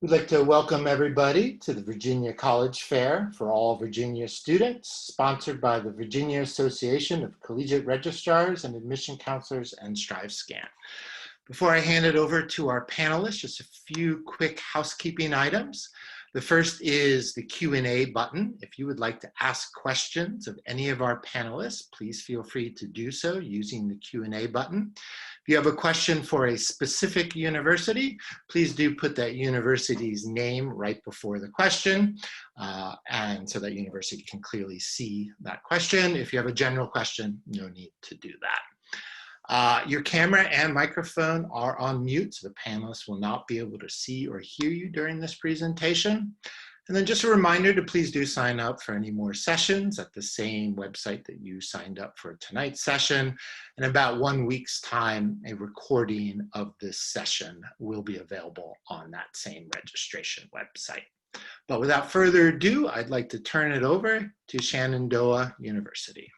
We'd like to welcome everybody to the Virginia College Fair for all Virginia students, sponsored by the Virginia Association of Collegiate Registrars and Admission Counselors and StriveScan. Before I hand it over to our panelists, just a few quick housekeeping items. The first is the Q&A button. If you would like to ask questions of any of our panelists, please feel free to do so using the Q&A button. If you have a question for a specific university, please do put that university's name right before the question, and so that university can clearly see that question. If you have a general question, no need to do that. Your camera and microphone are on mute, so the panelists will not be able to see or hear you during this presentation. And then just a reminder to please do sign up for any more sessions at the same website that you signed up for tonight's session. In about 1 week's time, a recording of this session will be available on that same registration website. But without further ado, I'd like to turn it over to Shenandoah University.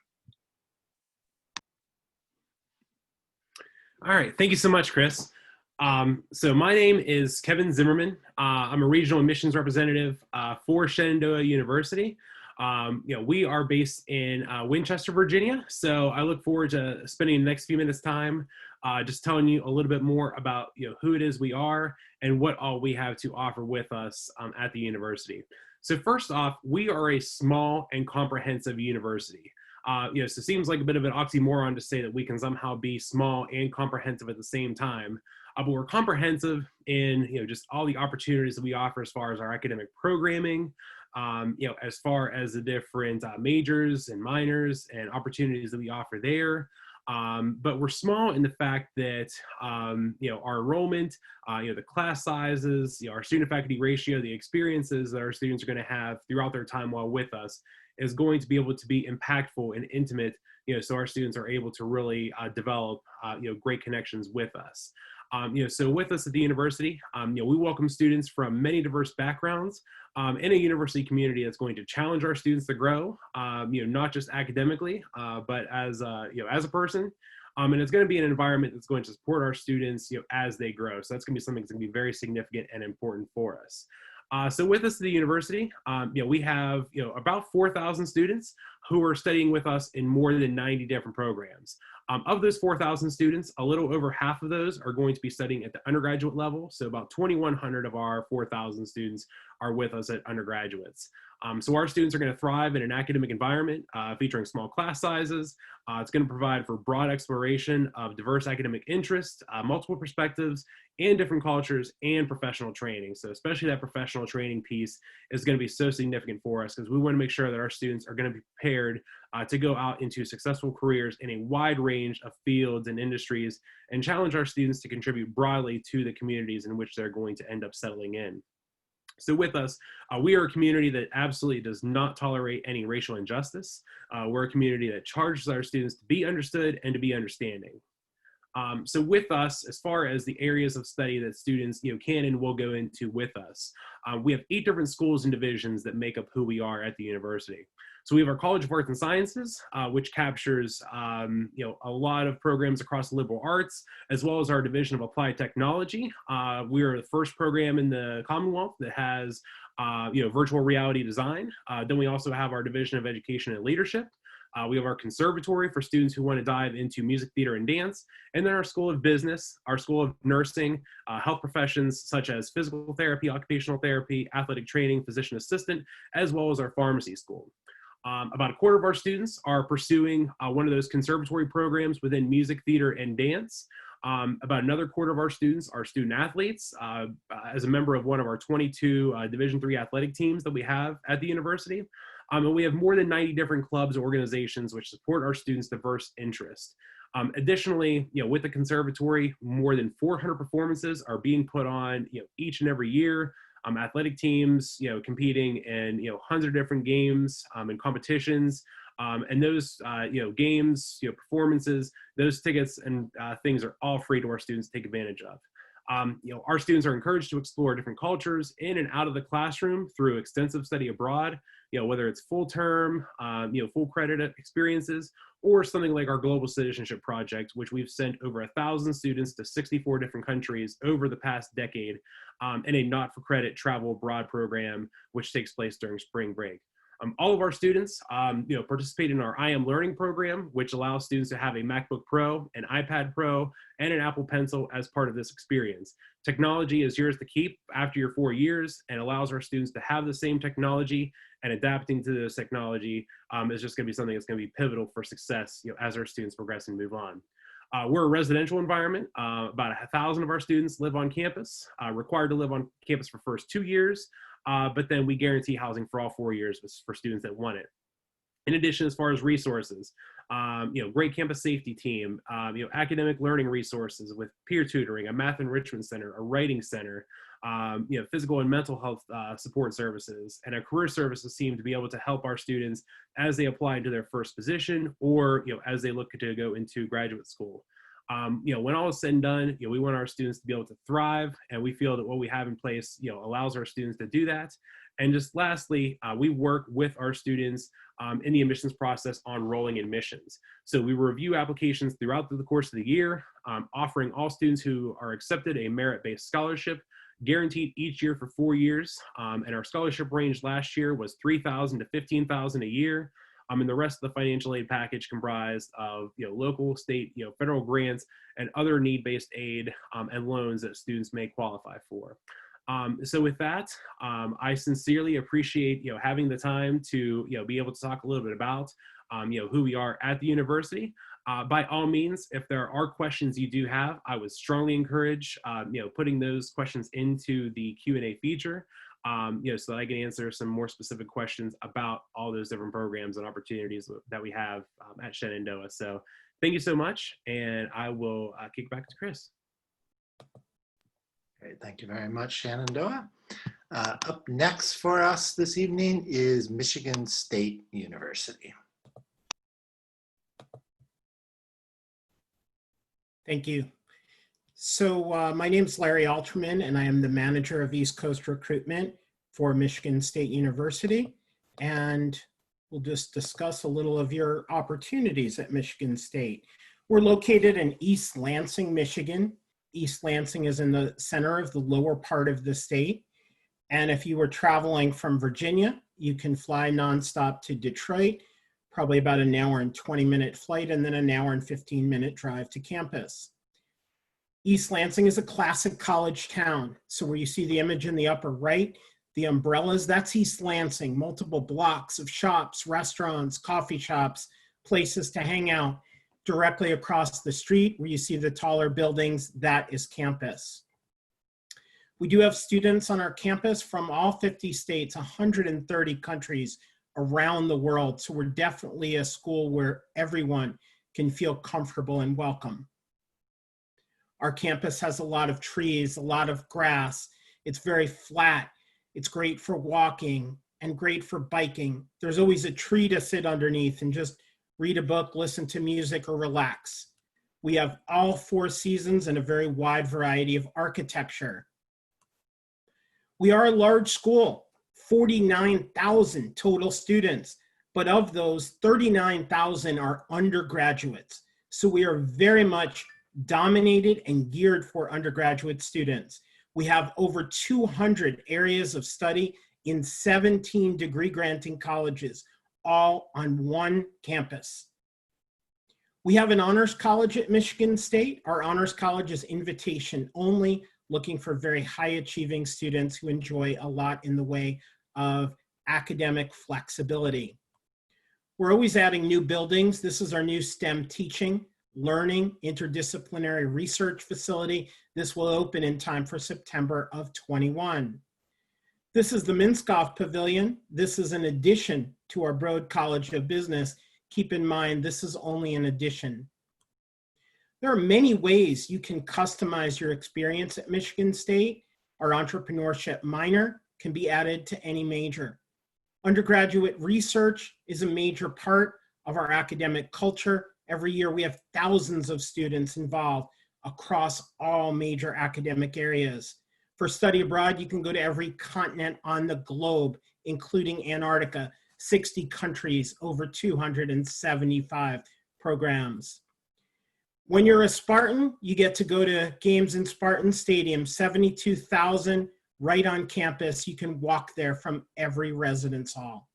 All right, thank you so much, Chris. So my name is Kevin Zimmerman. I'm a regional admissions representative for Shenandoah University. We are based in Winchester, Virginia. So I look forward to spending the next few minutes time just telling you a little bit more about who it is we are and what all we have to offer with us at the university. So first off, we are a small and comprehensive university. So it seems like a bit of an oxymoron to say that we can somehow be small and comprehensive at the same time. But we're comprehensive in just all the opportunities that we offer as far as our academic programming, as far as the different majors and minors and opportunities that we offer there. But we're small in the fact that our enrollment, the class sizes, our student-faculty ratio, the experiences that our students are going to have throughout their time while with us is going to be able to be impactful and intimate, so our students are able to really develop, great connections with us. So with us at the university, we welcome students from many diverse backgrounds in a university community that's going to challenge our students to grow, not just academically, but as a person. And it's going to be an environment that's going to support our students, as they grow. So that's going to be something that's going to be very significant and important for us. So with us at the university, we have about 4,000 students who are studying with us in more than 90 different programs. Of those 4,000 students, a little over half of those are going to be studying at the undergraduate level. So about 2,100 of our 4,000 students are with us at undergraduates. So our students are going to thrive in an academic environment featuring small class sizes. It's going to provide for broad exploration of diverse academic interests, multiple perspectives, and different cultures, and professional training. So especially that professional training piece is going to be so significant for us because we want to make sure that our students are going to be prepared to go out into successful careers in a wide range of fields and industries and challenge our students to contribute broadly to the communities in which they're going to end up settling in. So with us, we are a community that absolutely does not tolerate any racial injustice. We're a community that charges our students to be understood and to be understanding. So with us, as far as the areas of study that students can and will go into with us, we have 8 different schools and divisions that make up who we are at the university. So we have our College of Arts and Sciences, which captures a lot of programs across the liberal arts, as well as our Division of Applied Technology. We are the first program in the Commonwealth that has virtual reality design. Then we also have our Division of Education and Leadership. We have our conservatory for students who want to dive into music, theater, and dance. And then our School of Business, our School of Nursing, health professions such as physical therapy, occupational therapy, athletic training, physician assistant, as well as our pharmacy school. About a quarter of our students are pursuing one of those conservatory programs within music, theater, and dance. About another quarter of our students are student athletes as a member of one of our 22 Division III athletic teams that we have at the university. And we have more than 90 different clubs and organizations which support our students' diverse interests. Additionally, with the conservatory, more than 400 performances are being put on each and every year. Athletic teams, competing in hundreds of different games and competitions, and those games, performances, those tickets and things are all free to our students to take advantage of. Our students are encouraged to explore different cultures in and out of the classroom through extensive study abroad, whether it's full term, full credit experiences, or something like our Global Citizenship Project, which we've sent over 1,000 students to 64 different countries over the past decade, and a not-for-credit travel abroad program, which takes place during spring break. All of our students participate in our I Am Learning program, which allows students to have a MacBook Pro, an iPad Pro, and an Apple Pencil as part of this experience. Technology is yours to keep after your 4 years and allows our students to have the same technology, and adapting to this technology is just going to be something that's going to be pivotal for success as our students progress and move on. We're a residential environment. About 1,000 of our students live on campus, required to live on campus for first 2 years, but then we guarantee housing for all 4 years for students that want it. In addition, as far as resources, great campus safety team, academic learning resources with peer tutoring, a math enrichment center, a writing center, physical and mental health support services, and a career services team to be able to help our students as they apply into their first position or as they look to go into graduate school. When all is said and done, we want our students to be able to thrive, and we feel that what we have in place, allows our students to do that. And just lastly, we work with our students in the admissions process on rolling admissions. So we review applications throughout the course of the year, offering all students who are accepted a merit-based scholarship, guaranteed each year for 4 years. And our scholarship range last year was $3,000 to $15,000 a year. And the rest of the financial aid package comprised of local, state, federal grants and other need-based aid and loans that students may qualify for. So with that, I sincerely appreciate having the time to be able to talk a little bit about who we are at the university. By all means, if there are questions you do have, I would strongly encourage putting those questions into the Q&A feature. So that I can answer some more specific questions about all those different programs and opportunities that we have at Shenandoah. So thank you so much, and I will kick it back to Chris. Great, thank you very much, Shenandoah. Up next for us this evening is Michigan State University. Thank you. So my name is Larry Alterman, and I am the manager of East Coast recruitment for Michigan State University. And we'll just discuss a little of your opportunities at Michigan State. We're located in East Lansing, Michigan. East Lansing is in the center of the lower part of the state. And if you were traveling from Virginia, you can fly nonstop to Detroit, probably about an hour and 20-minute flight, and then an hour and 15-minute drive to campus. East Lansing is a classic college town. So where you see the image in the upper right, the umbrellas, that's East Lansing, multiple blocks of shops, restaurants, coffee shops, places to hang out. Directly across the street where you see the taller buildings, that is campus. We do have students on our campus from all 50 states, 130 countries around the world. So we're definitely a school where everyone can feel comfortable and welcome. Our campus has a lot of trees, a lot of grass. It's very flat. It's great for walking and great for biking. There's always a tree to sit underneath and just read a book, listen to music, or relax. We have all 4 seasons and a very wide variety of architecture. We are a large school, 49,000 total students, but of those, 39,000 are undergraduates. So we are very much dominated and geared for undergraduate students. We have over 200 areas of study in 17 degree granting colleges, all on one campus. We have an honors college at Michigan State. Our honors college is invitation only, looking for very high achieving students who enjoy a lot in the way of academic flexibility. We're always adding new buildings. This is our new STEM teaching, learning, interdisciplinary research facility. This will open in time for September of 21. This is the Minskoff Pavilion. This is an addition to our Broad College of Business. Keep in mind, this is only an addition. There are many ways you can customize your experience at Michigan State. Our entrepreneurship minor can be added to any major. Undergraduate research is a major part of our academic culture. Every year we have thousands of students involved across all major academic areas. For study abroad, you can go to every continent on the globe, including Antarctica, 60 countries, over 275 programs. When you're a Spartan, you get to go to games in Spartan Stadium, 72,000 right on campus. You can walk there from every residence hall.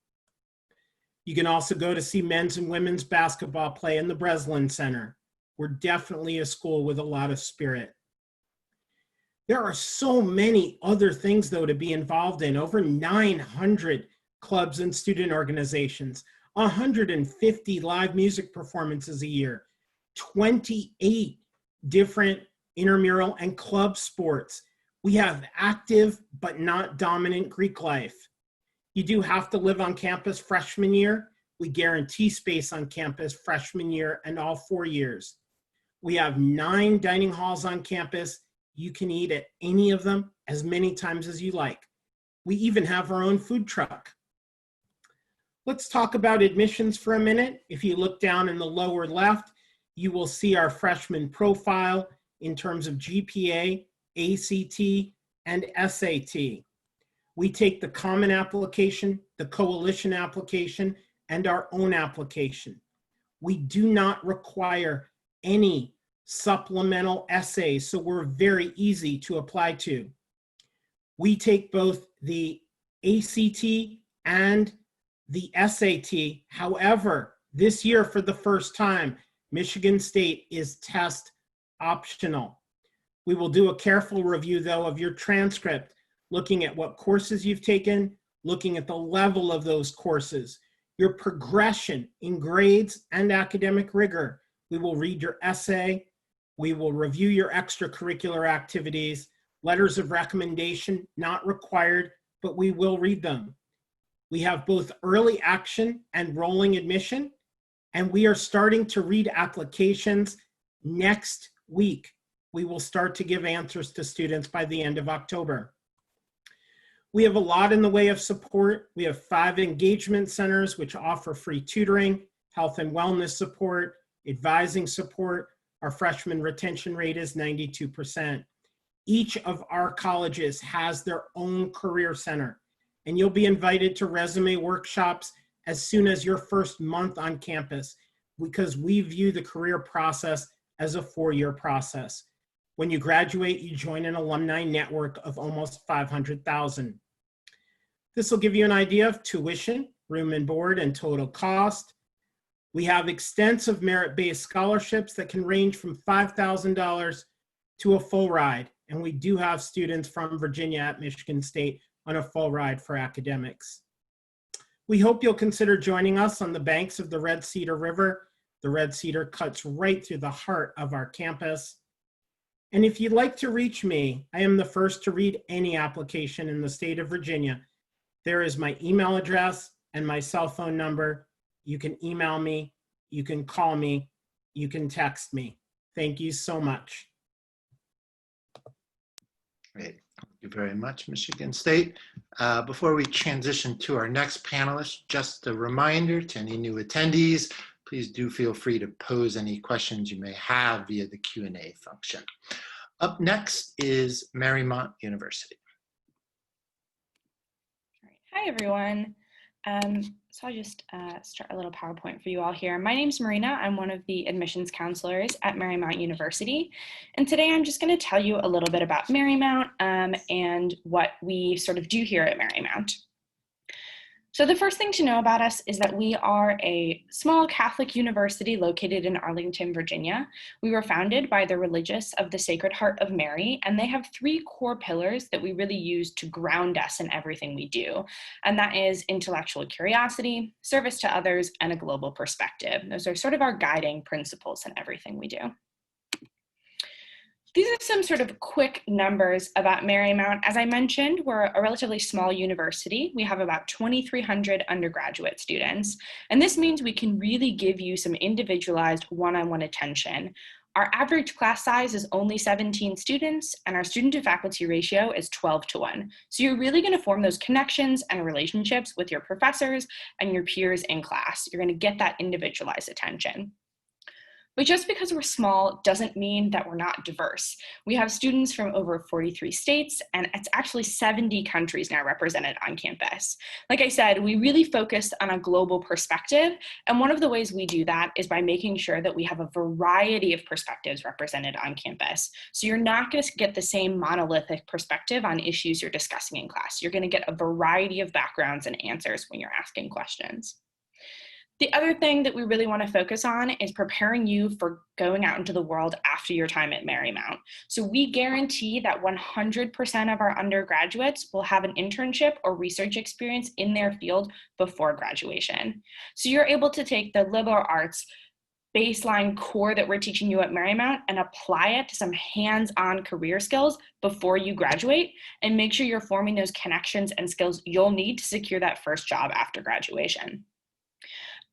You can also go to see men's and women's basketball play in the Breslin Center. We're definitely a school with a lot of spirit. There are so many other things, though, to be involved in. Over 900 clubs and student organizations, 150 live music performances a year, 28 different intramural and club sports. We have active but not dominant Greek life. You do have to live on campus freshman year. We guarantee space on campus freshman year and all 4 years. We have 9 dining halls on campus. You can eat at any of them as many times as you like. We even have our own food truck. Let's talk about admissions for a minute. If you look down in the lower left, you will see our freshman profile in terms of GPA, ACT, and SAT. We take the common application, the coalition application, and our own application. We do not require any supplemental essays, so we're very easy to apply to. We take both the ACT and the SAT. However, this year for the first time, Michigan State is test optional. We will do a careful review, though, of your transcript, looking at what courses you've taken, looking at the level of those courses, your progression in grades and academic rigor. We will read your essay. We will review your extracurricular activities, letters of recommendation, not required, but we will read them. We have both early action and rolling admission, and we are starting to read applications next week. We will start to give answers to students by the end of October. We have a lot in the way of support. We have 5 engagement centers which offer free tutoring, health and wellness support, advising support. Our freshman retention rate is 92%. Each of our colleges has their own career center, and you'll be invited to resume workshops as soon as your first month on campus, because we view the career process as a 4-year process. When you graduate, you join an alumni network of almost 500,000. This will give you an idea of tuition, room and board, and total cost. We have extensive merit-based scholarships that can range from $5,000 to a full ride, and we do have students from Virginia at Michigan State on a full ride for academics. We hope you'll consider joining us on the banks of the Red Cedar River. The Red Cedar cuts right through the heart of our campus. And if you'd like to reach me, I am the first to read any application in the state of Virginia. There is my email address and my cell phone number. You can email me, you can call me, you can text me. Thank you so much. Great. Thank you very much, Michigan State. Before we transition to our next panelist, just a reminder to any new attendees, please do feel free to pose any questions you may have via the Q&A function. Up next is Marymount University. All right. Hi, everyone. So I'll just start a little PowerPoint for you all here. My name's Marina. I'm one of the admissions counselors at Marymount University. And today I'm just going to tell you a little bit about Marymount and what we sort of do here at Marymount. So the first thing to know about us is that we are a small Catholic university located in Arlington, Virginia. We were founded by the Religious of the Sacred Heart of Mary, and they have 3 core pillars that we really use to ground us in everything we do. And that is intellectual curiosity, service to others, and a global perspective. Those are sort of our guiding principles in everything we do. These are some sort of quick numbers about Marymount. As I mentioned, we're a relatively small university. We have about 2,300 undergraduate students, and this means we can really give you some individualized one-on-one attention. Our average class size is only 17 students, and our student-to-faculty ratio is 12:1. So you're really going to form those connections and relationships with your professors and your peers in class. You're going to get that individualized attention. But just because we're small doesn't mean that we're not diverse. We have students from over 43 states, and it's actually 70 countries now represented on campus. Like I said, we really focus on a global perspective, and one of the ways we do that is by making sure that we have a variety of perspectives represented on campus. So you're not going to get the same monolithic perspective on issues you're discussing in class. You're going to get a variety of backgrounds and answers when you're asking questions. The other thing that we really want to focus on is preparing you for going out into the world after your time at Marymount. So we guarantee that 100% of our undergraduates will have an internship or research experience in their field before graduation. So you're able to take the liberal arts baseline core that we're teaching you at Marymount and apply it to some hands-on career skills before you graduate, and make sure you're forming those connections and skills you'll need to secure that first job after graduation.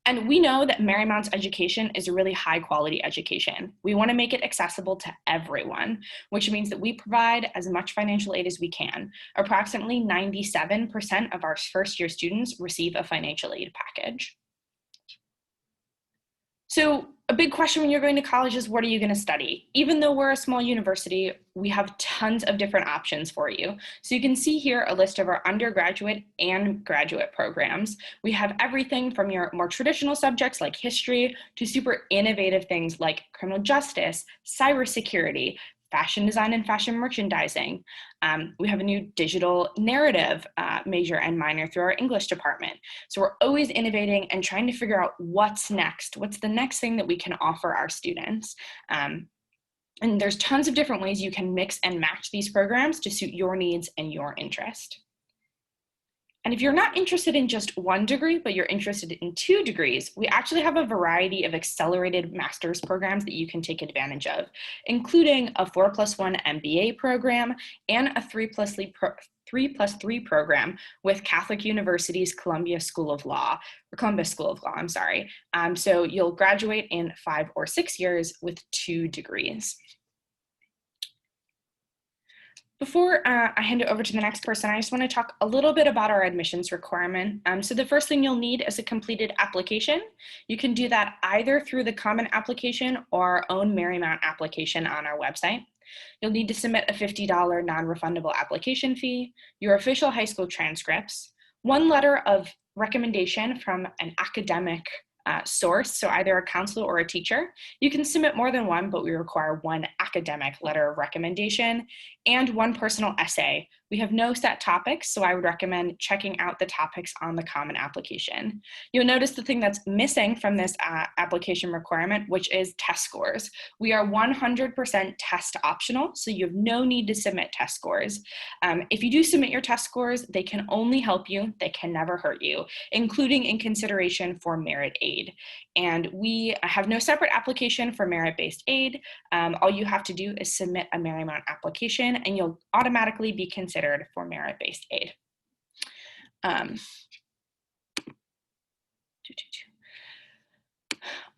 And we know that Marymount's education is a really high quality education. We want to make it accessible to everyone, which means that we provide as much financial aid as we can. Approximately 97% of our first year students receive a financial aid package. So a big question when you're going to college is, what are you going to study? Even though we're a small university, we have tons of different options for you. So you can see here a list of our undergraduate and graduate programs. We have everything from your more traditional subjects like history to super innovative things like criminal justice, cybersecurity, fashion design and fashion merchandising. We have a new digital narrative major and minor through our English department. So we're always innovating and trying to figure out what's next. What's the next thing that we can offer our students? And there's tons of different ways you can mix and match these programs to suit your needs and your interest. And if you're not interested in just one degree, but you're interested in 2 degrees, we actually have a variety of accelerated master's programs that you can take advantage of, including a 4+1 MBA program and a 3+3 program with Catholic University's Columbus School of Law, I'm sorry. So you'll graduate in 5 or 6 years with 2 degrees. Before I hand it over to the next person, I just want to talk a little bit about our admissions requirement. So the first thing you'll need is a completed application. You can do that either through the Common Application or our own Marymount application on our website. You'll need to submit a $50 non-refundable application fee, your official high school transcripts, 1 letter of recommendation from an academic source, so either a counselor or a teacher. You can submit more than 1, but we require 1 academic letter of recommendation and 1 personal essay. We have no set topics, so I would recommend checking out the topics on the Common Application. You'll notice the thing that's missing from this application requirement, which is test scores. We are 100% test optional, so you have no need to submit test scores. If you do submit your test scores, they can only help you, they can never hurt you, including in consideration for merit aid. And we have no separate application for merit-based aid. All you have to do is submit a Marymount application and you'll automatically be considered for merit-based aid.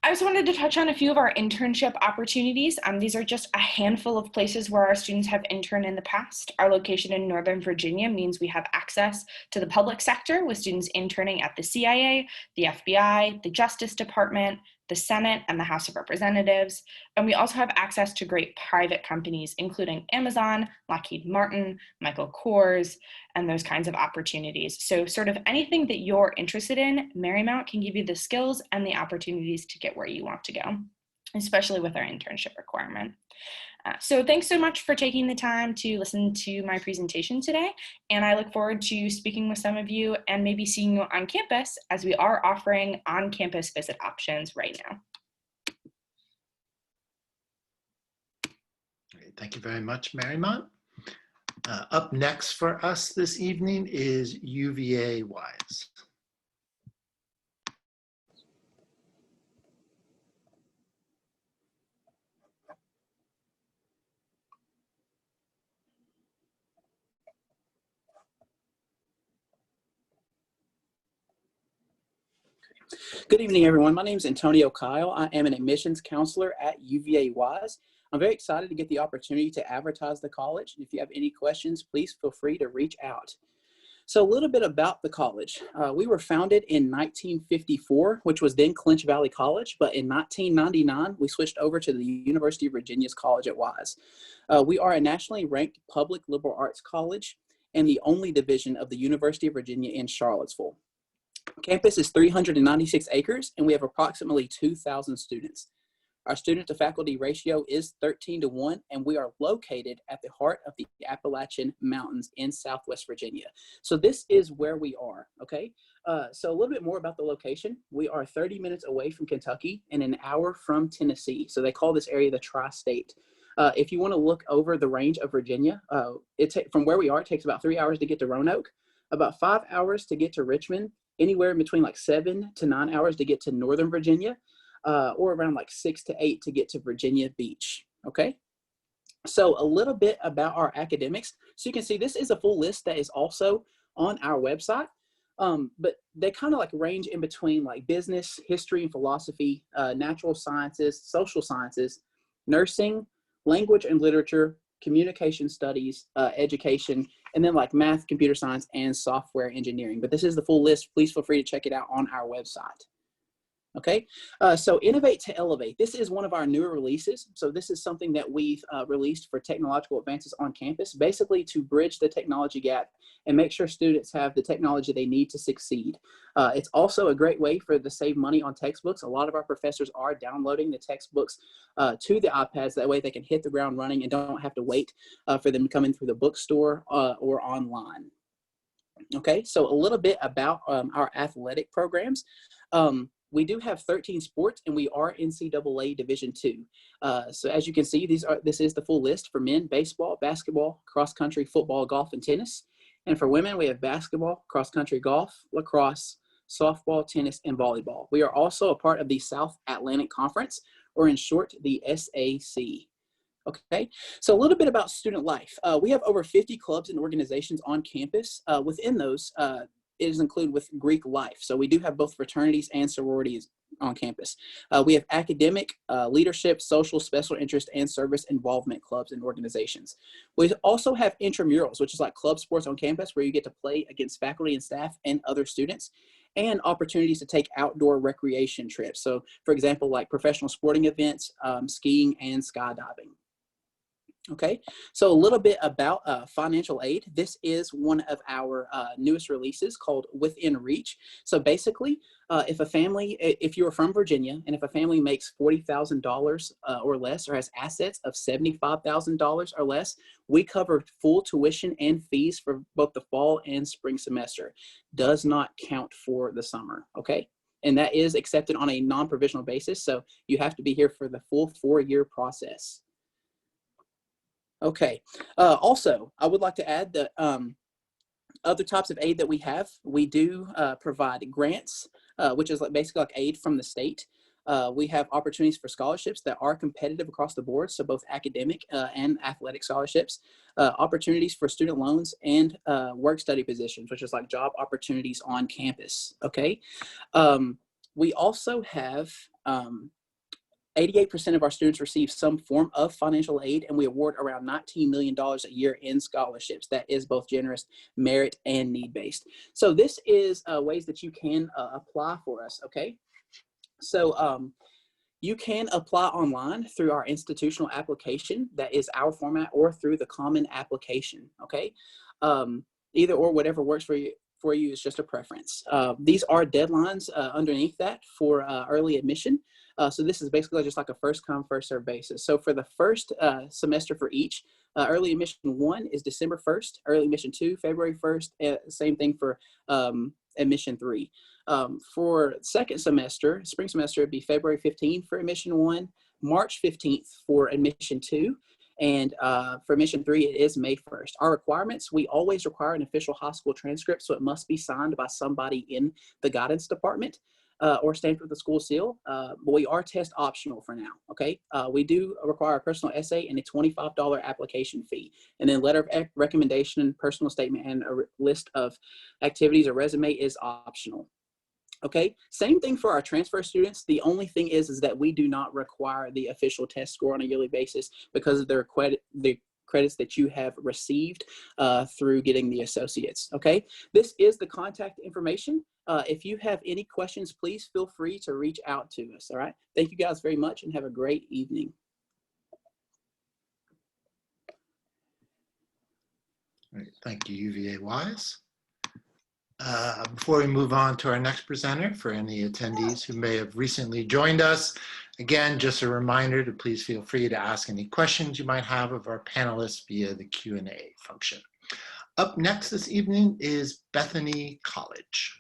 I just wanted to touch on a few of our internship opportunities. These are just a handful of places where our students have interned in the past. Our location in Northern Virginia means we have access to the public sector with students interning at the CIA, the FBI, the Justice Department, the Senate, and the House of Representatives. And we also have access to great private companies, including Amazon, Lockheed Martin, Michael Kors, and those kinds of opportunities. So sort of anything that you're interested in, Marymount can give you the skills and the opportunities to get where you want to go, especially with our internship requirement. So thanks so much for taking the time to listen to my presentation today. And I look forward to speaking with some of you and maybe seeing you on campus, as we are offering on-campus visit options right now. Great. Thank you very much, Marymount. Up next for us this evening is UVA Wise. Good evening, everyone. My name is Antonio Kyle. I am an admissions counselor at UVA Wise. I'm very excited to get the opportunity to advertise the college. If you have any questions, please feel free to reach out. So a little bit about the college. We were founded in 1954, which was then Clinch Valley College, but in 1999, we switched over to the University of Virginia's College at Wise. We are a nationally ranked public liberal arts college and the only division of the University of Virginia in Charlottesville. Campus is 396 acres, and we have approximately 2,000 students. Our student to faculty ratio is 13-1, and we are located at the heart of the Appalachian Mountains in Southwest Virginia. So this is where we are, okay? So a little bit more about the location. We are 30 minutes away from Kentucky and an hour from Tennessee. So they call this area the tri-state. If you want to look over the range of Virginia, from where we are, it takes about 3 hours to get to Roanoke, about 5 hours to get to Richmond, anywhere in between like 7 to 9 hours to get to Northern Virginia, or around like 6 to 8 to get to Virginia Beach, okay? So a little bit about our academics. So you can see this is a full list that is also on our website, but they kind of like range in between like business, history and philosophy, natural sciences, social sciences, nursing, language and literature, communication studies, education, and then like math, computer science, and software engineering. But this is the full list. Please feel free to check it out on our website. Okay, so Innovate to Elevate. This is one of our newer releases. So this is something that we've released for technological advances on campus, basically to bridge the technology gap and make sure students have the technology they need to succeed. It's also a great way to save money on textbooks. A lot of our professors are downloading the textbooks to the iPads. That way they can hit the ground running and don't have to wait for them to come in through the bookstore or online. Okay, so a little bit about our athletic programs. We do have 13 sports, and we are NCAA Division II. So as you can see, this is the full list for men: baseball, basketball, cross country, football, golf, and tennis. And for women, we have basketball, cross country, golf, lacrosse, softball, tennis, and volleyball. We are also a part of the South Atlantic Conference, or in short, the SAC. Okay, so a little bit about student life. We have over 50 clubs and organizations on campus. Within those, it is included with Greek life. So we do have both fraternities and sororities on campus. We have academic, leadership, social, special interest, and service involvement clubs and organizations. We also have intramurals, which is like club sports on campus where you get to play against faculty and staff and other students, and opportunities to take outdoor recreation trips. So for example, like professional sporting events, skiing, and skydiving. Okay, so a little bit about financial aid. This is one of our newest releases called Within Reach. So basically, if you're from Virginia and if a family makes $40,000 or less, or has assets of $75,000 or less, we cover full tuition and fees for both the fall and spring semester. Does not count for the summer, okay? And that is accepted on a non-provisional basis, so you have to be here for the full 4-year process. Okay, also, I would like to add that other types of aid that we have, we do provide grants, which is basically like aid from the state. We have opportunities for scholarships that are competitive across the board, so both academic and athletic scholarships, opportunities for student loans, and work study positions, which is like job opportunities on campus, okay? We also have 88% of our students receive some form of financial aid, and we award around $19 million a year in scholarships. That is both generous, merit, and need-based. So this is ways that you can apply for us, okay? So you can apply online through our institutional application. That is our format, or through the common application, okay? Either or, whatever works for you is just a preference. These are deadlines underneath that for early admission. So this is basically just like a first come, first serve basis. So for the first semester for each, early admission 1 is December 1st, early admission 2, February 1st, same thing for admission 3. For second semester, spring semester, it'd be February 15th for admission 1, March 15th for admission 2, and for admission 3, it is May 1st. Our requirements, we always require an official high school transcript, so it must be signed by somebody in the guidance department or stamped with the school seal, but we are test optional for now, okay? We do require a personal essay and a $25 application fee, and then letter of recommendation, personal statement, and a list of activities or resume is optional. Okay, same thing for our transfer students. The only thing is that we do not require the official test score on a yearly basis because of the credits that you have received through getting the associates, okay? This is the contact information. If you have any questions, please feel free to reach out to us, all right? Thank you guys very much and have a great evening. All right, thank you, UVA Wise. Before we move on to our next presenter, for any attendees who may have recently joined us, again, just a reminder to please feel free to ask any questions you might have of our panelists via the Q&A function. Up next this evening is Bethany College.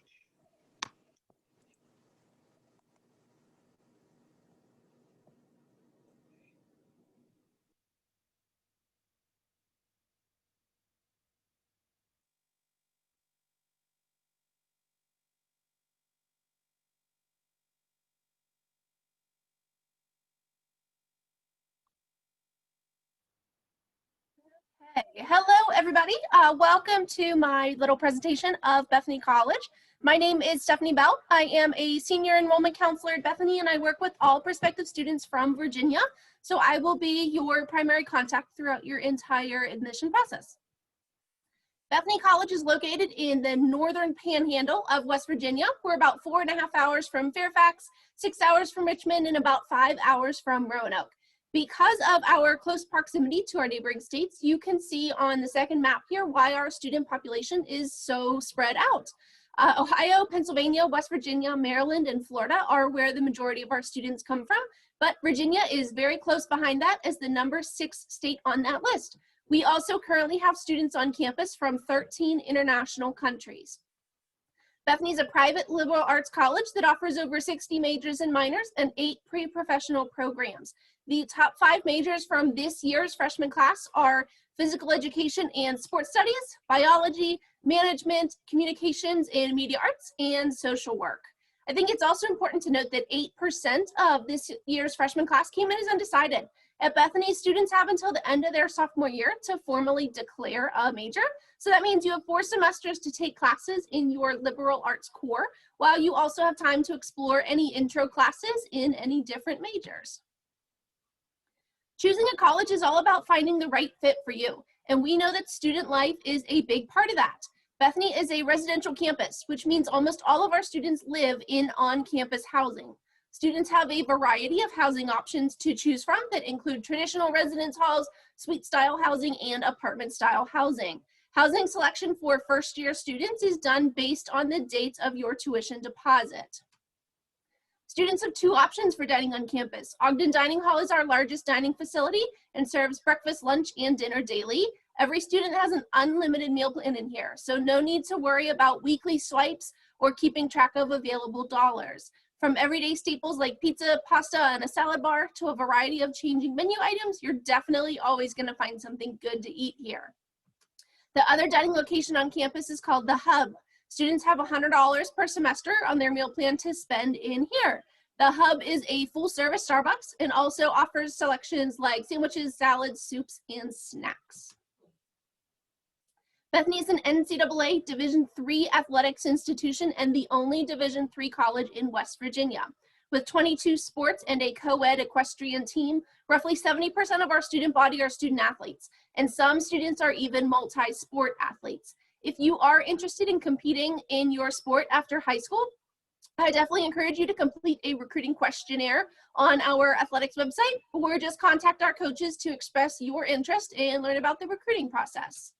Hey, hello everybody. Welcome to my little presentation of Bethany College. My name is Stephanie Bell. I am a senior enrollment counselor at Bethany and I work with all prospective students from Virginia. So I will be your primary contact throughout your entire admission process. Bethany College is located in the northern panhandle of West Virginia. We're about 4.5 hours from Fairfax, 6 hours from Richmond, and about 5 hours from Roanoke. Because of our close proximity to our neighboring states, you can see on the second map here why our student population is so spread out. Ohio, Pennsylvania, West Virginia, Maryland, and Florida are where the majority of our students come from, but Virginia is very close behind that as the number 6 state on that list. We also currently have students on campus from 13 international countries. Bethany is a private liberal arts college that offers over 60 majors and minors and 8 pre-professional programs. The top 5 majors from this year's freshman class are physical education and sports studies, biology, management, communications and media arts, and social work. I think it's also important to note that 8% of this year's freshman class came in as undecided. At Bethany, students have until the end of their sophomore year to formally declare a major. So that means you have 4 semesters to take classes in your liberal arts core, while you also have time to explore any intro classes in any different majors. Choosing a college is all about finding the right fit for you, and we know that student life is a big part of that. Bethany is a residential campus, which means almost all of our students live in on-campus housing. Students have a variety of housing options to choose from that include traditional residence halls, suite-style housing, and apartment-style housing. Housing selection for first-year students is done based on the dates of your tuition deposit. Students have 2 options for dining on campus. Ogden Dining Hall is our largest dining facility and serves breakfast, lunch, and dinner daily. Every student has an unlimited meal plan in here, so no need to worry about weekly swipes or keeping track of available dollars. From everyday staples like pizza, pasta, and a salad bar to a variety of changing menu items, you're definitely always going to find something good to eat here. The other dining location on campus is called The Hub. Students have $100 per semester on their meal plan to spend in here. The Hub is a full-service Starbucks and also offers selections like sandwiches, salads, soups, and snacks. Bethany is an NCAA Division III athletics institution and the only Division III college in West Virginia. With 22 sports and a co-ed equestrian team, roughly 70% of our student body are student athletes, and some students are even multi-sport athletes. If you are interested in competing in your sport after high school, I definitely encourage you to complete a recruiting questionnaire on our athletics website, or just contact our coaches to express your interest and learn about the recruiting process.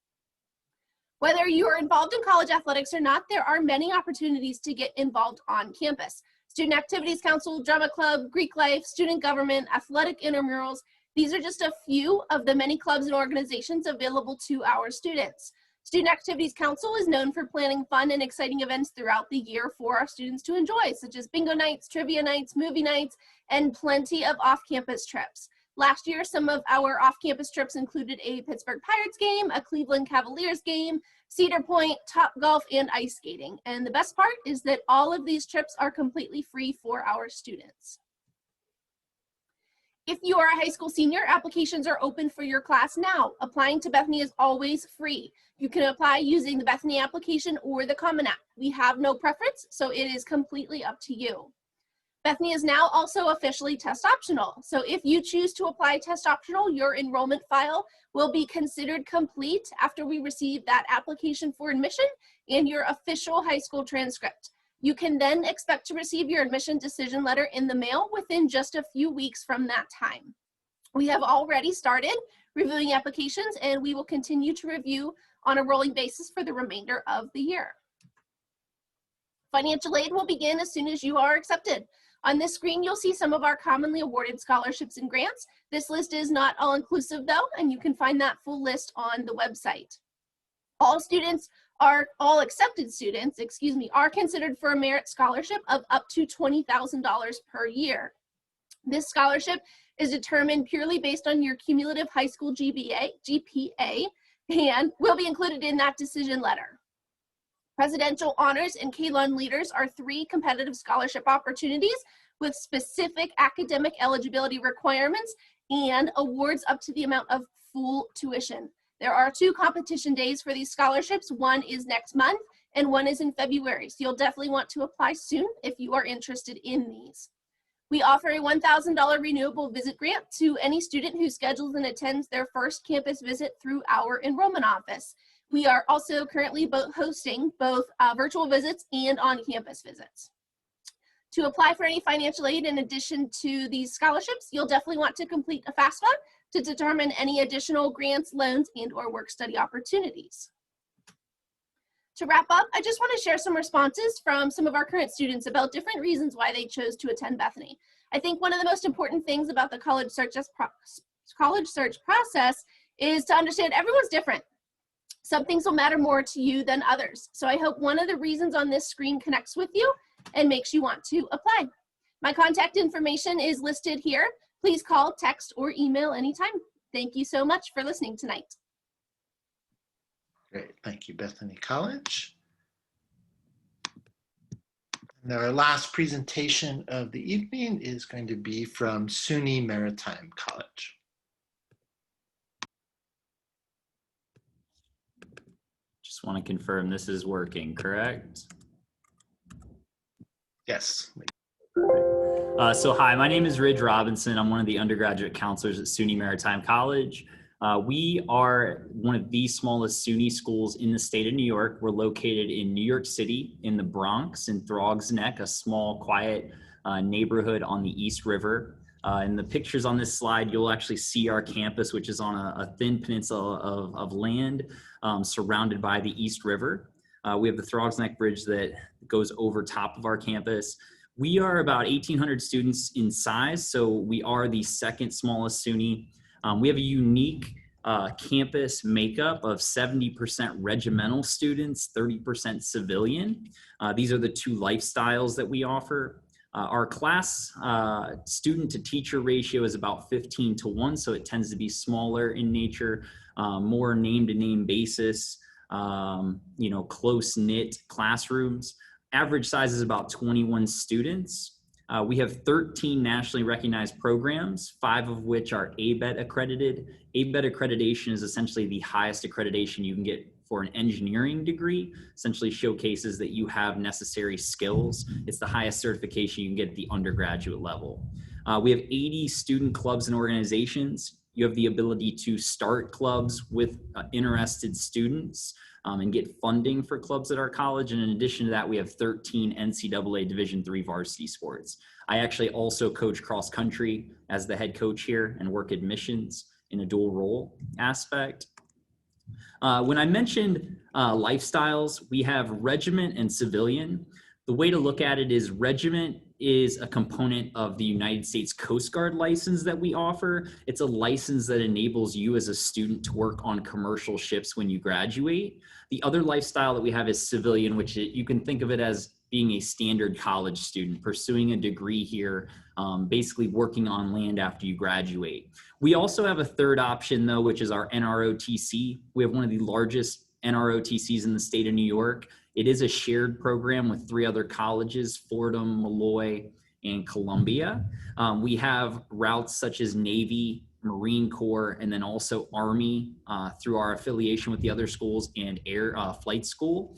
Whether you are involved in college athletics or not, there are many opportunities to get involved on campus. Student Activities Council, Drama Club, Greek Life, Student Government, Athletic Intramurals. These are just a few of the many clubs and organizations available to our students. Student Activities Council is known for planning fun and exciting events throughout the year for our students to enjoy, such as bingo nights, trivia nights, movie nights, and plenty of off-campus trips. Last year, some of our off-campus trips included a Pittsburgh Pirates game, a Cleveland Cavaliers game, Cedar Point, Top Golf, and ice skating. And the best part is that all of these trips are completely free for our students. If you are a high school senior, applications are open for your class now. Applying to Bethany is always free. You can apply using the Bethany application or the Common App. We have no preference, so it is completely up to you. Bethany is now also officially test optional. So if you choose to apply test optional, your enrollment file will be considered complete after we receive that application for admission and your official high school transcript. You can then expect to receive your admission decision letter in the mail within just a few weeks from that time. We have already started reviewing applications, and we will continue to review on a rolling basis for the remainder of the year. Financial aid will begin as soon as you are accepted. On this screen, you'll see some of our commonly awarded scholarships and grants. This list is not all-inclusive though, and you can find that full list on the website. All accepted students, are considered for a merit scholarship of up to $20,000 per year. This scholarship is determined purely based on your cumulative high school GPA, and will be included in that decision letter. Presidential Honors and K-1 Leaders are 3 competitive scholarship opportunities with specific academic eligibility requirements and awards up to the amount of full tuition. There are 2 competition days for these scholarships. One is next month and one is in February. So you'll definitely want to apply soon if you are interested in these. We offer a $1,000 renewable visit grant to any student who schedules and attends their first campus visit through our enrollment office. We are also currently hosting both virtual visits and on-campus visits. To apply for any financial aid in addition to these scholarships, you'll definitely want to complete a FAFSA to determine any additional grants, loans, and/or work study opportunities. To wrap up, I just want to share some responses from some of our current students about different reasons why they chose to attend Bethany. I think one of the most important things about the college search process is to understand everyone's different. Some things will matter more to you than others. So I hope one of the reasons on this screen connects with you and makes you want to apply. My contact information is listed here. Please call, text, or email anytime. Thank you so much for listening tonight. Great, thank you, Bethany College. And our last presentation of the evening is going to be from SUNY Maritime College. Just want to confirm this is working, correct? Yes. So hi, my name is Ridge Robinson. I'm one of the undergraduate counselors at SUNY Maritime College. We are one of the smallest SUNY schools in the state of New York. We're located in New York City, in the Bronx, in Throgs Neck, a small, quiet neighborhood on the East River. In the pictures on this slide, you'll actually see our campus, which is on a thin peninsula of land surrounded by the East River. We have the Throgs Neck Bridge that goes over top of our campus. We are about 1,800 students in size, so we are the second smallest SUNY. We have a unique campus makeup of 70% regimental students, 30% civilian. These are the 2 lifestyles that we offer. Our class student to teacher ratio is about 15:1, so it tends to be smaller in nature, more name to name basis, close knit classrooms. Average size is about 21 students. We have 13 nationally recognized programs, 5 of which are ABET accredited. ABET accreditation is essentially the highest accreditation you can get for an engineering degree, essentially showcases that you have necessary skills. It's the highest certification you can get at the undergraduate level. We have 80 student clubs and organizations. You have the ability to start clubs with interested students and get funding for clubs at our college. And in addition to that, we have 13 NCAA Division III varsity sports. I actually also coach cross country as the head coach here and work admissions in a dual role aspect. When I mentioned lifestyles, we have regiment and civilian. The way to look at it is regiment is a component of the United States Coast Guard license that we offer. It's a license that enables you as a student to work on commercial ships when you graduate. The other lifestyle that we have is civilian, which you can think of it as being a standard college student, pursuing a degree here, basically working on land after you graduate. We also have a third option though, which is our NROTC. We have one of the largest NROTCs in the state of New York. It is a shared program with 3 other colleges, Fordham, Malloy, and Columbia. We have routes such as Navy, Marine Corps, and then also Army through our affiliation with the other schools and Air Flight School.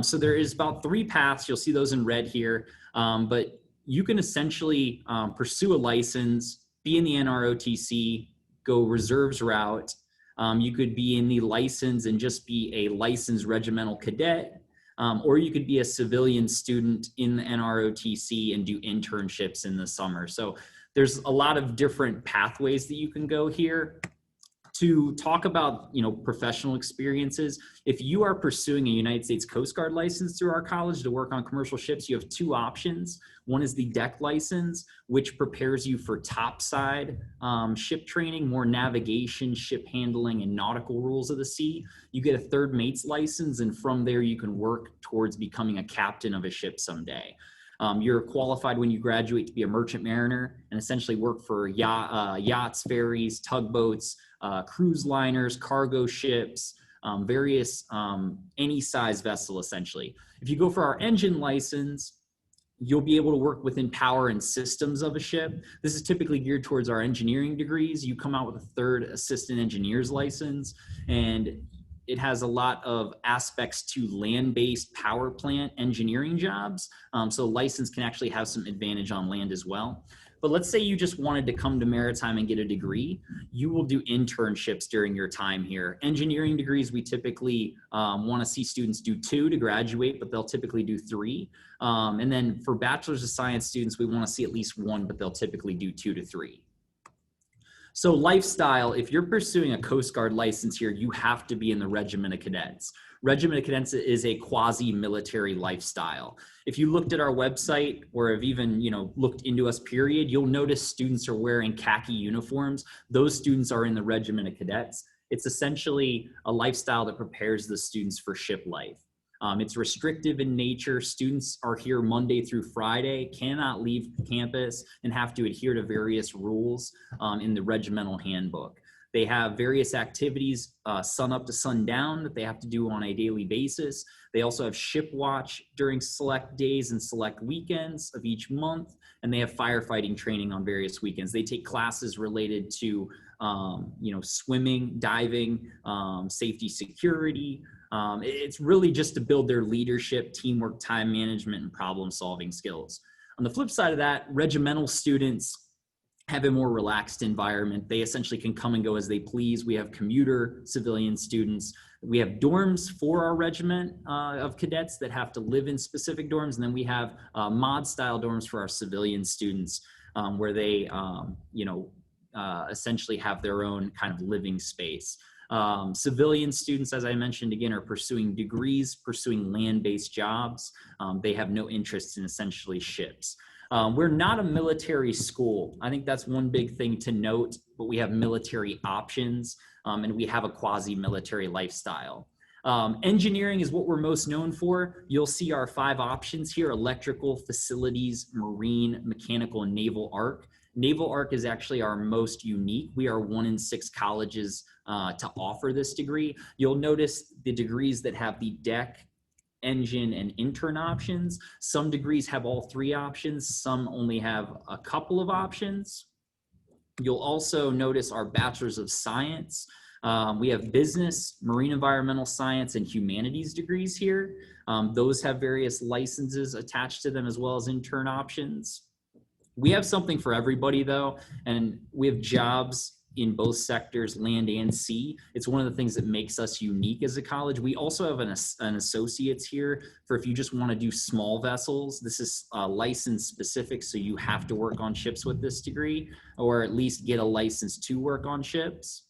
So there is about 3 paths. You'll see those in red here. But you can essentially pursue a license, be in the NROTC, go reserves route. You could be in the license and just be a licensed regimental cadet, or you could be a civilian student in the NROTC and do internships in the summer. So there's a lot of different pathways that you can go here. To talk about, professional experiences, if you are pursuing a United States Coast Guard license through our college to work on commercial ships, you have two options. One is the deck license, which prepares you for topside ship training, more navigation, ship handling, and nautical rules of the sea. You get a third mate's license, and from there you can work towards becoming a captain of a ship someday. You're qualified when you graduate to be a merchant mariner and essentially work for yachts, ferries, tugboats, cruise liners, cargo ships, various, any size vessel essentially. If you go for our engine license, you'll be able to work within power and systems of a ship. This is typically geared towards our engineering degrees. You come out with a third assistant engineer's license, and it has a lot of aspects to land-based power plant engineering jobs. So license can actually have some advantage on land as well. But let's say you just wanted to come to Maritime and get a degree. You will do internships during your time here. Engineering degrees, we typically want to see students do 2 to graduate, but they'll typically do 3. And then for Bachelor's of Science students, we want to see at least 1, but they'll typically do 2 to 3. So lifestyle, if you're pursuing a Coast Guard license here, you have to be in the Regiment of Cadets. Regiment of Cadets is a quasi-military lifestyle. If you looked at our website or have even, looked into us period, you'll notice students are wearing khaki uniforms. Those students are in the Regiment of Cadets. It's essentially a lifestyle that prepares the students for ship life. It's restrictive in nature. Students are here Monday through Friday, cannot leave campus, and have to adhere to various rules in the regimental handbook. They have various activities, sun up to sundown, that they have to do on a daily basis. They also have ship watch during select days and select weekends of each month, and they have firefighting training on various weekends. They take classes related to, swimming, diving, safety, security. It's really just to build their leadership, teamwork, time management, and problem-solving skills. On the flip side of that, regimental students have a more relaxed environment. They essentially can come and go as they please. We have commuter civilian students. We have dorms for our regiment of cadets that have to live in specific dorms. And then we have mod-style dorms for our civilian students where they, essentially have their own kind of living space. Civilian students, as I mentioned, again, are pursuing degrees, pursuing land-based jobs. They have no interest in essentially ships. We're not a military school. I think that's one big thing to note, but we have military options and we have a quasi-military lifestyle. Engineering is what we're most known for. You'll see our 5 options here: electrical, facilities, marine, mechanical, and naval arc. Naval Arc is actually our most unique. We are 1 in 6 colleges to offer this degree. You'll notice the degrees that have the deck, engine, and intern options. Some degrees have all 3 options. Some only have a couple of options. You'll also notice our Bachelor's of Science. We have business, marine environmental science, and humanities degrees here. Those have various licenses attached to them as well as intern options. We have something for everybody though, and we have jobs in both sectors, land and sea. It's one of the things that makes us unique as a college. We also have an associate's here for if you just want to do small vessels. This is license specific, so you have to work on ships with this degree, or at least get a license to work on ships.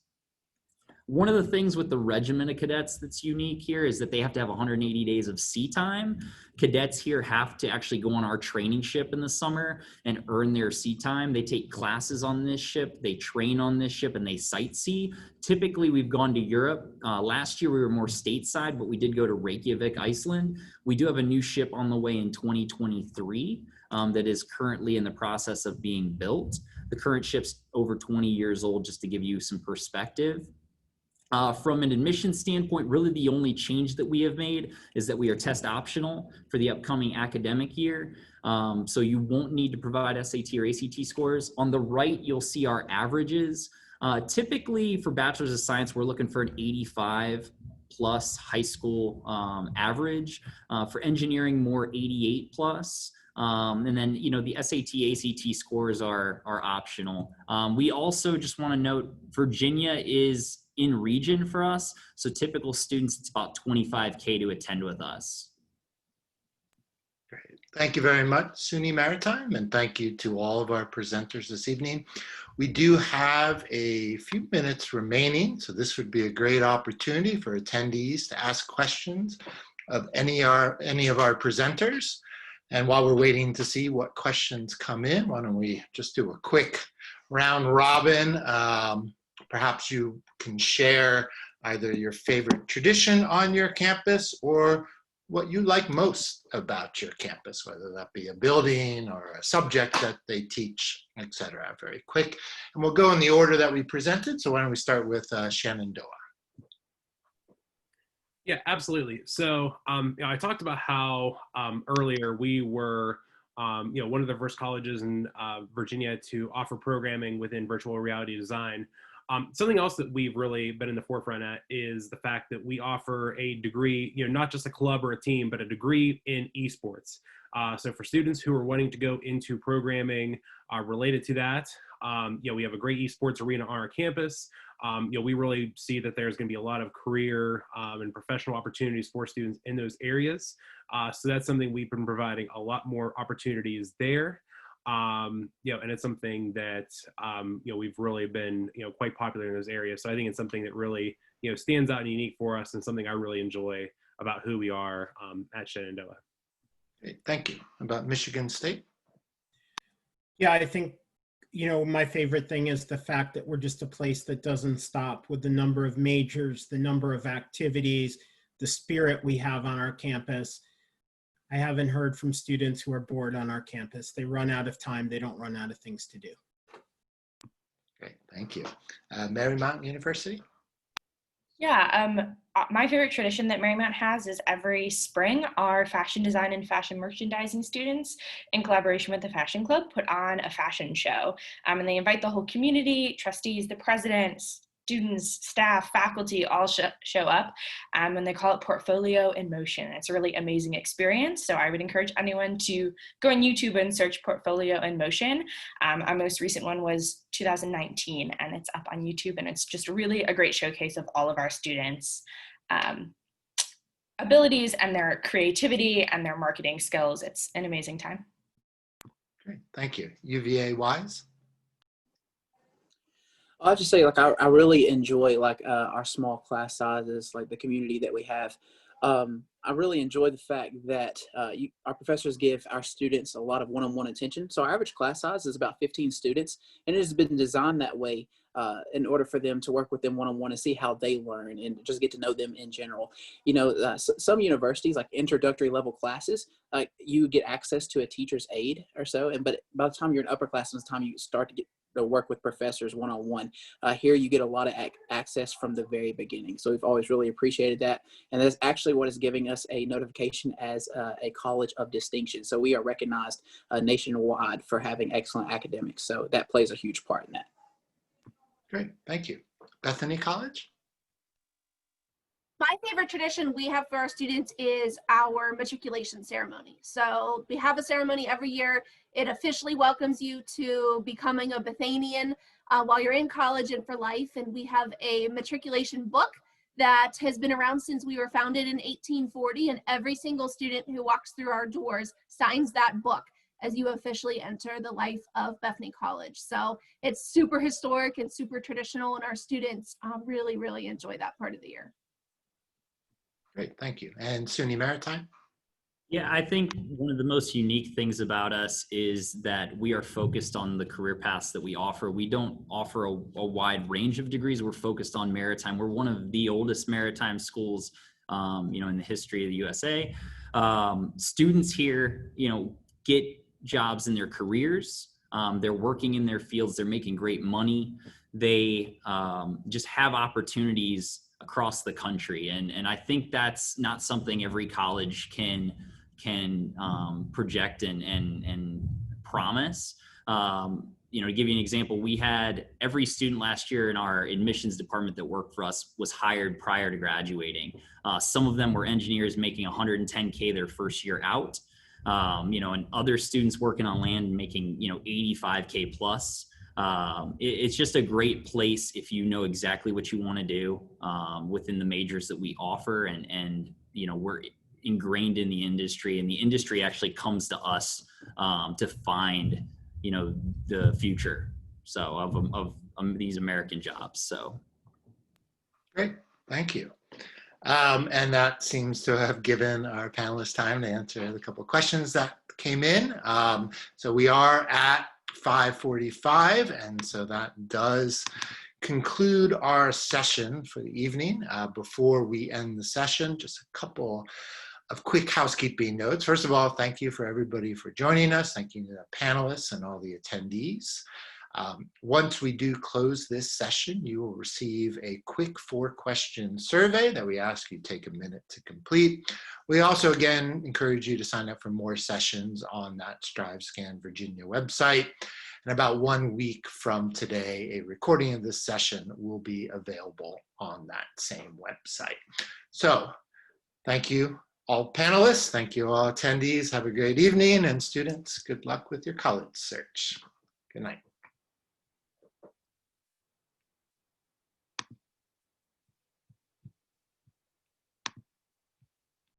One of the things with the Regiment of Cadets that's unique here is that they have to have 180 days of sea time. Cadets here have to actually go on our training ship in the summer and earn their sea time. They take classes on this ship, they train on this ship, and they sightsee. Typically, we've gone to Europe. Last year, we were more stateside, but we did go to Reykjavik, Iceland. We do have a new ship on the way in 2023 that is currently in the process of being built. The current ship's over 20 years old, just to give you some perspective. From an admission standpoint, really the only change that we have made is that we are test optional for the upcoming academic year. So you won't need to provide SAT or ACT scores. On the right, you'll see our averages. Typically for Bachelor's of Science, we're looking for an 85 plus high school average. For engineering, more 88 plus. And then, the SAT, ACT scores are optional. We also just want to note Virginia is in region for us. So typical students, it's about $25K to attend with us. Great. Thank you very much, SUNY Maritime, and thank you to all of our presenters this evening. We do have a few minutes remaining, so this would be a great opportunity for attendees to ask questions of any of our presenters. And while we're waiting to see what questions come in, why don't we just do a quick round robin. Perhaps you can share either your favorite tradition on your campus or what you like most about your campus, whether that be a building or a subject that they teach, etc. Very quick. And we'll go in the order that we presented. So why don't we start with Shenandoah? Yeah, absolutely. So I talked about how earlier we were one of the first colleges in Virginia to offer programming within virtual reality design. Something else that we've really been in the forefront at is the fact that we offer a degree, not just a club or a team, but a degree in esports. So for students who are wanting to go into programming related to that, we have a great esports arena on our campus. We really see that there's going to be a lot of career and professional opportunities for students in those areas. So that's something we've been providing a lot more opportunities there. And it's something that, we've really been, quite popular in those areas. So I think it's something that really, stands out and unique for us and something I really enjoy about who we are at Shenandoah. Great, thank you. About Michigan State? Yeah, I think, my favorite thing is the fact that we're just a place that doesn't stop with the number of majors, the number of activities, the spirit we have on our campus. I haven't heard from students who are bored on our campus. They run out of time. They don't run out of things to do. Great, thank you. Marymount University? Yeah, my favorite tradition that Marymount has is every spring, our fashion design and fashion merchandising students, in collaboration with the Fashion Club, put on a fashion show. And they invite the whole community, trustees, the president, students, staff, faculty, all show up, and they call it Portfolio in Motion. It's a really amazing experience. So I would encourage anyone to go on YouTube and search Portfolio in Motion. Our most recent one was 2019, and it's up on YouTube, and it's just really a great showcase of all of our students' abilities and their creativity and their marketing skills. It's an amazing time. Great, thank you. UVA Wise? I'll just say, I really enjoy our small class sizes, the community that we have. I really enjoy the fact that our professors give our students a lot of one-on-one attention. So our average class size is about 15 students, and it has been designed that way in order for them to work with them one-on-one and see how they learn and just get to know them in general. Some universities, like introductory level classes, you get access to a teacher's aide or so, but by the time you're in upper class, it's time you start to get to work with professors one-on-one. Here you get a lot of access from the very beginning. So we've always really appreciated that. And that's actually what is giving us a notification as a college of distinction. So we are recognized nationwide for having excellent academics. So that plays a huge part in that. Great, thank you. Bethany College? My favorite tradition we have for our students is our matriculation ceremony. So we have a ceremony every year. It officially welcomes you to becoming a Bethanian while you're in college and for life. And we have a matriculation book that has been around since we were founded in 1840. And every single student who walks through our doors signs that book as you officially enter the life of Bethany College. So it's super historic and super traditional, and our students really, really enjoy that part of the year. Great, thank you. And SUNY Maritime? Yeah, I think one of the most unique things about us is that we are focused on the career paths that we offer. We don't offer a wide range of degrees. We're focused on maritime. We're one of the oldest maritime schools, in the history of the USA. Students here, get jobs in their careers. They're working in their fields. They're making great money. They just have opportunities across the country. And I think that's not something every college can project and promise. To give you an example, we had every student last year in our admissions department that worked for us was hired prior to graduating. Some of them were engineers making $110K their first year out. and other students working on land making, 85K plus. It's just a great place if you know exactly what you want to do within the majors that we offer, and we're ingrained in the industry, and the industry actually comes to us to find the future of these American jobs. So great, thank you. And that seems to have given our panelists time to answer the couple of questions that came in. So we are at 5:45, and so that does conclude our session for the evening. Before we end the session, just a couple of quick housekeeping notes. First of all, thank you for everybody for joining us. Thank you to the panelists and all the attendees. Once we do close this session, you will receive a quick 4-question survey that we ask you to take a minute to complete. We also, again, encourage you to sign up for more sessions on that StriveScan Virginia website. And about 1 week from today, a recording of this session will be available on that same website. So thank you all panelists. Thank you all attendees. Have a great evening, and students, good luck with your college search. Good night.